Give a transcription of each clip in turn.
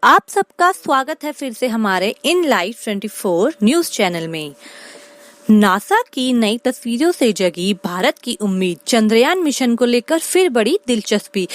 आप सबका स्वागत है फिर से हमारे इन लाइव 24 न्यूज चैनल में। नासा की नई तस्वीरों से जगी भारत की उम्मीद, चंद्रयान मिशन को लेकर फिर बड़ी दिलचस्पी।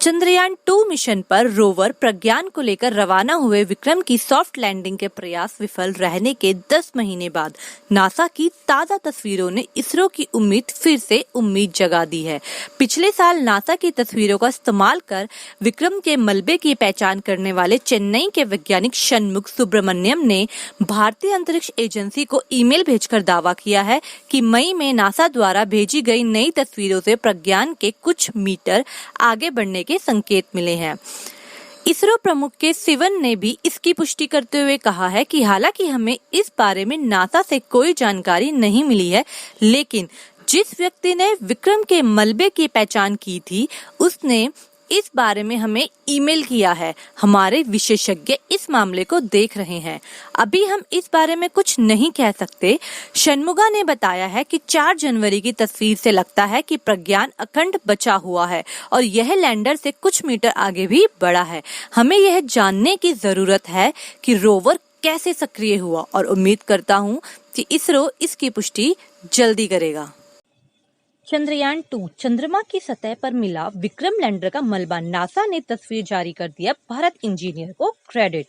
चंद्रयान 2 मिशन पर रोवर प्रज्ञान को लेकर रवाना हुए विक्रम की सॉफ्ट लैंडिंग के प्रयास विफल रहने के 10 महीने बाद नासा की ताजा तस्वीरों ने इसरो की उम्मीद फिर से उम्मीद जगा दी है। पिछले साल नासा की तस्वीरों का इस्तेमाल कर विक्रम के मलबे की पहचान करने वाले चेन्नई के वैज्ञानिक षणमुख सुब्रमण्यम ने भारतीय अंतरिक्ष एजेंसी को ईमेल भेजकर दावा किया है कि मई में नासा द्वारा भेजी गई नई तस्वीरों से प्रज्ञान के कुछ मीटर आगे बढ़ने के संकेत मिले हैं। इसरो प्रमुख के सिवन ने भी इसकी पुष्टि करते हुए कहा है कि हालांकि हमें इस बारे में नासा से कोई जानकारी नहीं मिली है, लेकिन जिस व्यक्ति ने विक्रम के मलबे की पहचान की थी उसने इस बारे में हमें ईमेल किया है। हमारे विशेषज्ञ इस मामले को देख रहे हैं। अभी हम इस बारे में कुछ नहीं कह सकते। षणमुगा ने बताया है कि 4 जनवरी की तस्वीर से लगता है कि प्रज्ञान अखंड बचा हुआ है और यह लैंडर से कुछ मीटर आगे भी बढ़ा है। हमें यह जानने की जरूरत है कि रोवर कैसे सक्रिय हुआ और उम्मीद करता हूँ कि इसरो इसकी पुष्टि जल्दी करेगा। चंद्रयान 2 चंद्रमा की सतह पर मिला विक्रम लैंडर का मलबा, नासा ने तस्वीर जारी कर दिया, भारत इंजीनियर को क्रेडिट।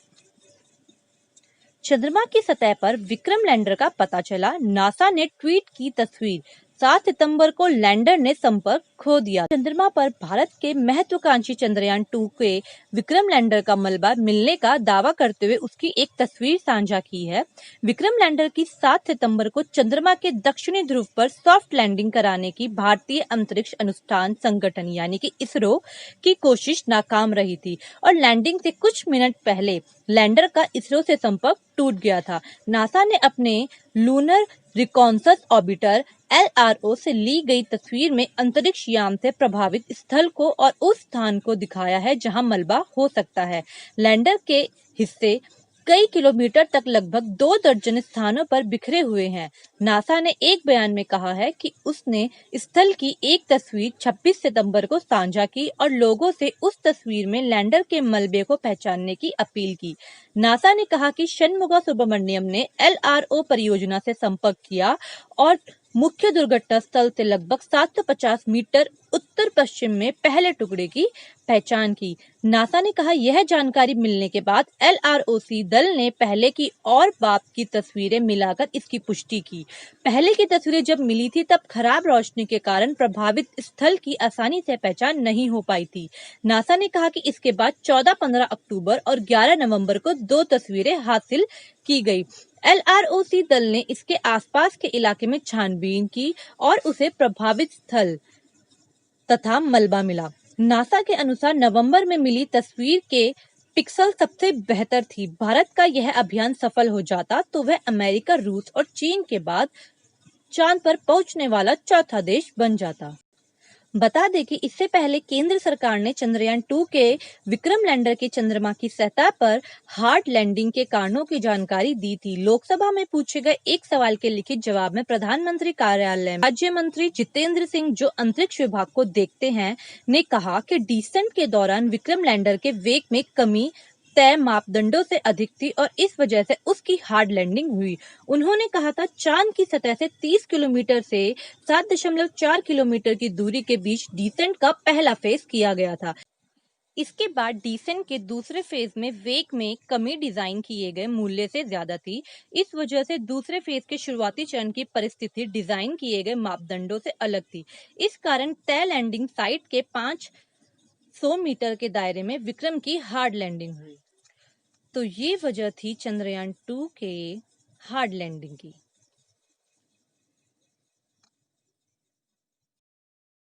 चंद्रमा की सतह पर विक्रम लैंडर का पता चला, नासा ने ट्वीट की तस्वीर। 7 सितंबर को लैंडर ने संपर्क खो दिया। चंद्रमा पर भारत के महत्वाकांक्षी चंद्रयान 2 के विक्रम लैंडर का मलबा मिलने का दावा करते हुए उसकी एक तस्वीर साझा की है। विक्रम लैंडर की 7 सितंबर को चंद्रमा के दक्षिणी ध्रुव पर सॉफ्ट लैंडिंग कराने की भारतीय अंतरिक्ष अनुसंधान संगठन यानी कि इसरो की कोशिश नाकाम रही थी और लैंडिंग से कुछ मिनट पहले लैंडर का इसरो से संपर्क टूट गया था। नासा ने अपने लूनर रिकॉन्सस ऑर्बिटर LRO से ली गई तस्वीर में अंतरिक्ष यान से प्रभावित स्थल को और उस स्थान को दिखाया है जहां मलबा हो सकता है। लैंडर के हिस्से कई किलोमीटर तक लगभग 2 दर्जन स्थानों पर बिखरे हुए हैं। नासा ने एक बयान में कहा है कि उसने स्थल की एक तस्वीर 26 सितंबर को साझा की और लोगों से उस तस्वीर में लैंडर के मलबे को पहचानने की अपील की। नासा ने कहा कि षणमुगा सुब्रमण्यम ने LRO परियोजना से संपर्क किया और मुख्य दुर्घटना स्थल से लगभग 750 मीटर उत्तर पश्चिम में पहले टुकड़े की पहचान की। नासा ने कहा यह जानकारी मिलने के बाद LROC दल ने पहले की और बाद की तस्वीरें मिलाकर इसकी पुष्टि की। पहले की तस्वीरें जब मिली थी तब खराब रोशनी के कारण प्रभावित स्थल की आसानी से पहचान नहीं हो पाई थी। नासा ने कहा कि इसके बाद 14-15 अक्टूबर और 11 नवंबर को 2 तस्वीरें हासिल की गई। LROC दल ने इसके आसपास के इलाके में छानबीन की और उसे प्रभावित स्थल तथा मलबा मिला। नासा के अनुसार नवंबर में मिली तस्वीर के पिक्सल सबसे बेहतर थी। भारत का यह अभियान सफल हो जाता तो वह अमेरिका, रूस और चीन के बाद चांद पर पहुंचने वाला चौथा देश बन जाता। बता दें कि इससे पहले केंद्र सरकार ने चंद्रयान 2 के विक्रम लैंडर के चंद्रमा की सतह पर हार्ड लैंडिंग के कारणों की जानकारी दी थी। लोकसभा में पूछे गए एक सवाल के लिखित जवाब में प्रधानमंत्री कार्यालय में राज्य मंत्री जितेंद्र सिंह, जो अंतरिक्ष विभाग को देखते हैं, ने कहा कि डिसेंट के दौरान विक्रम लैंडर के वेग में कमी तय मापदंडों से अधिक थी और इस वजह से उसकी हार्ड लैंडिंग हुई। उन्होंने कहा था चांद की सतह से 30 किलोमीटर से 7.4 किलोमीटर की दूरी के बीच डिसेंट का पहला फेज किया गया था। इसके बाद डिसेंट के दूसरे फेज में वेग में कमी डिजाइन किए गए मूल्य से ज्यादा थी। इस वजह से दूसरे फेज के शुरुआती चरण की परिस्थिति डिजाइन किए गए मापदंडों से अलग थी। इस कारण तय लैंडिंग साइट के 500 मीटर के दायरे में विक्रम की हार्ड लैंडिंग हुई। तो ये वजह थी चंद्रयान 2 के हार्ड लैंडिंग की।